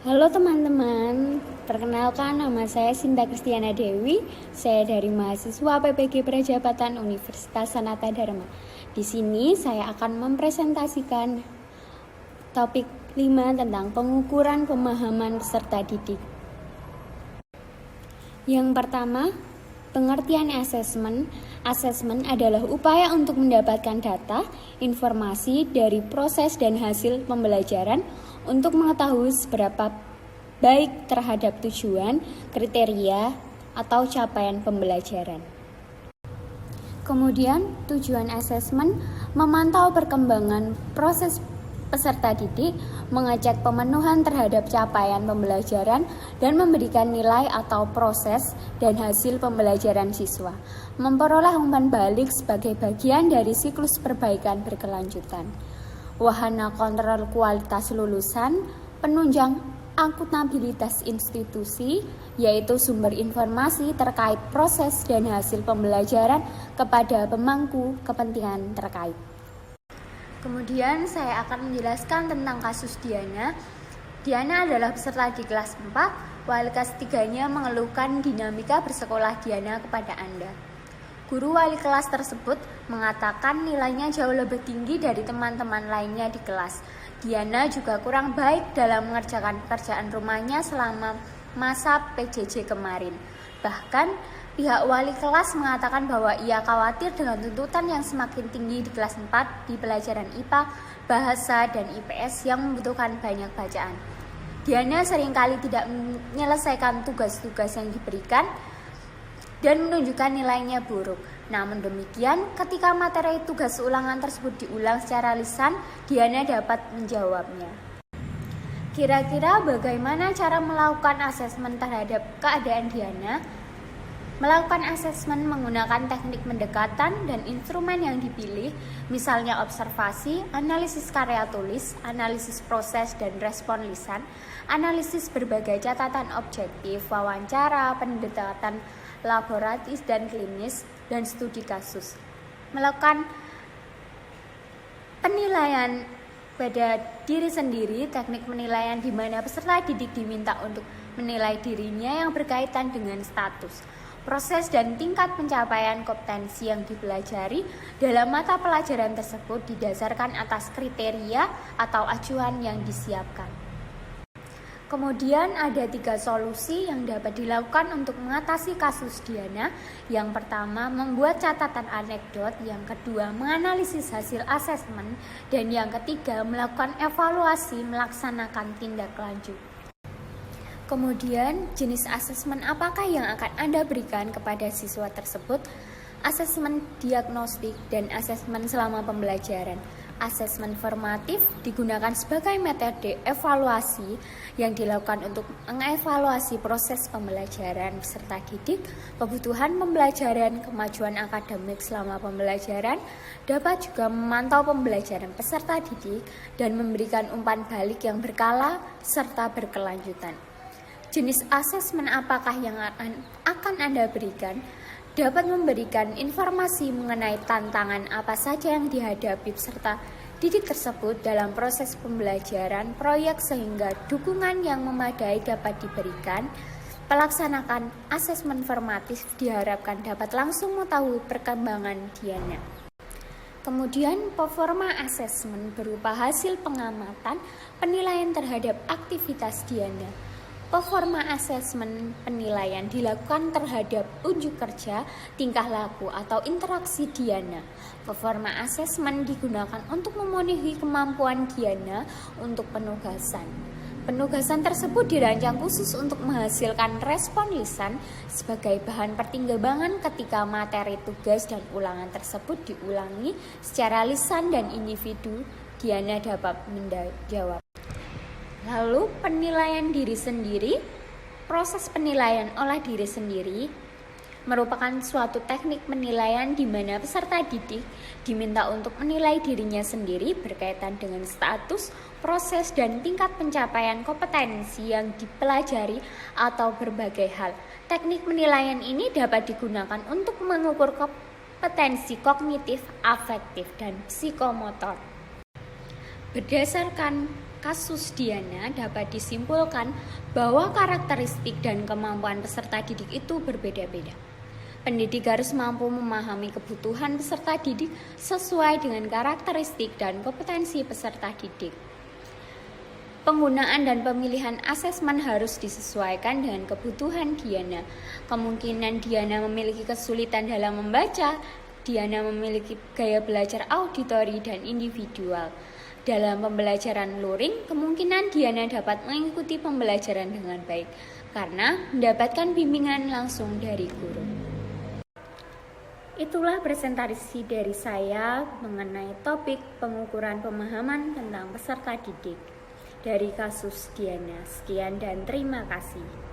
Halo teman-teman, perkenalkan nama saya Sinta Kristiana Dewi. Saya dari mahasiswa PPG Prajabatan Universitas Sanata Dharma. Di sini saya akan mempresentasikan topik 5 tentang pengukuran pemahaman peserta didik. Yang pertama, pengertian asesmen. Asesmen adalah upaya untuk mendapatkan data, informasi dari proses dan hasil pembelajaran untuk mengetahui seberapa baik terhadap tujuan, kriteria, atau capaian pembelajaran. Kemudian, tujuan asesmen memantau perkembangan proses peserta didik, mengecek pemenuhan terhadap capaian pembelajaran, dan memberikan nilai atau proses dan hasil pembelajaran siswa. Memperoleh umpan balik sebagai bagian dari siklus perbaikan berkelanjutan. Wahana kontrol kualitas lulusan, penunjang akuntabilitas institusi, yaitu sumber informasi terkait proses dan hasil pembelajaran kepada pemangku kepentingan terkait. Kemudian saya akan menjelaskan tentang kasus Diana. Diana adalah peserta di kelas 4. Wali kelas 3-nya mengeluhkan dinamika bersekolah Diana kepada Anda. Guru wali kelas tersebut mengatakan nilainya jauh lebih tinggi dari teman-teman lainnya di kelas. Diana juga kurang baik dalam mengerjakan pekerjaan rumahnya selama masa PJJ kemarin. Bahkan, pihak wali kelas mengatakan bahwa ia khawatir dengan tuntutan yang semakin tinggi di kelas 4 di pelajaran IPA, Bahasa, dan IPS yang membutuhkan banyak bacaan. Diana seringkali tidak menyelesaikan tugas-tugas yang diberikan dan menunjukkan nilainya buruk. Namun demikian, ketika materi tugas ulangan tersebut diulang secara lisan, Diana dapat menjawabnya. Kira-kira bagaimana cara melakukan asesmen terhadap keadaan Diana? Melakukan asesmen menggunakan teknik pendekatan dan instrumen yang dipilih, misalnya observasi, analisis karya tulis, analisis proses dan respon lisan, analisis berbagai catatan objektif, wawancara, pendekatan laboratif dan klinis, dan studi kasus. Melakukan penilaian pada diri sendiri, teknik penilaian di mana peserta didik diminta untuk menilai dirinya yang berkaitan dengan status, proses dan tingkat pencapaian kompetensi yang dipelajari dalam mata pelajaran tersebut didasarkan atas kriteria atau acuan yang disiapkan. Kemudian ada 3 solusi yang dapat dilakukan untuk mengatasi kasus Diana. Yang pertama, membuat catatan anekdot. Yang kedua, menganalisis hasil asesmen. Dan yang ketiga, melakukan evaluasi melaksanakan tindak lanjut. Kemudian, jenis asesmen apakah yang akan Anda berikan kepada siswa tersebut? Asesmen diagnostik dan asesmen selama pembelajaran. Asesmen formatif digunakan sebagai metode evaluasi yang dilakukan untuk mengevaluasi proses pembelajaran peserta didik, kebutuhan pembelajaran, kemajuan akademik selama pembelajaran, dapat juga memantau pembelajaran peserta didik dan memberikan umpan balik yang berkala serta berkelanjutan. Jenis asesmen apakah yang akan Anda berikan? Dapat memberikan informasi mengenai tantangan apa saja yang dihadapi peserta didik tersebut dalam proses pembelajaran proyek sehingga dukungan yang memadai dapat diberikan. Pelaksanakan asesmen formatif diharapkan dapat langsung mengetahui perkembangan Diana. Kemudian performa asesmen berupa hasil pengamatan penilaian terhadap aktivitas Diana. Performa asesmen penilaian dilakukan terhadap unjuk kerja, tingkah laku, atau interaksi Diana. Performa asesmen digunakan untuk memenuhi kemampuan Diana untuk penugasan. Penugasan tersebut dirancang khusus untuk menghasilkan respon lisan sebagai bahan pertimbangan ketika materi tugas dan ulangan tersebut diulangi secara lisan dan individu Diana dapat menjawab. Lalu penilaian diri sendiri. Proses penilaian oleh diri sendiri merupakan suatu teknik penilaian di mana peserta didik diminta untuk menilai dirinya sendiri berkaitan dengan status, proses, dan tingkat pencapaian kompetensi yang dipelajari atau berbagai hal. Teknik penilaian ini dapat digunakan untuk mengukur kompetensi kognitif, afektif, dan psikomotor. Berdasarkan kasus Diana dapat disimpulkan bahwa karakteristik dan kemampuan peserta didik itu berbeda-beda. Pendidik harus mampu memahami kebutuhan peserta didik sesuai dengan karakteristik dan kompetensi peserta didik. Penggunaan dan pemilihan asesmen harus disesuaikan dengan kebutuhan Diana. Kemungkinan Diana memiliki kesulitan dalam membaca, Diana memiliki gaya belajar auditori dan individual. Dalam pembelajaran luring, kemungkinan Diana dapat mengikuti pembelajaran dengan baik karena mendapatkan bimbingan langsung dari guru. Itulah presentasi dari saya mengenai topik pengukuran pemahaman tentang peserta didik dari kasus Diana. Sekian dan terima kasih.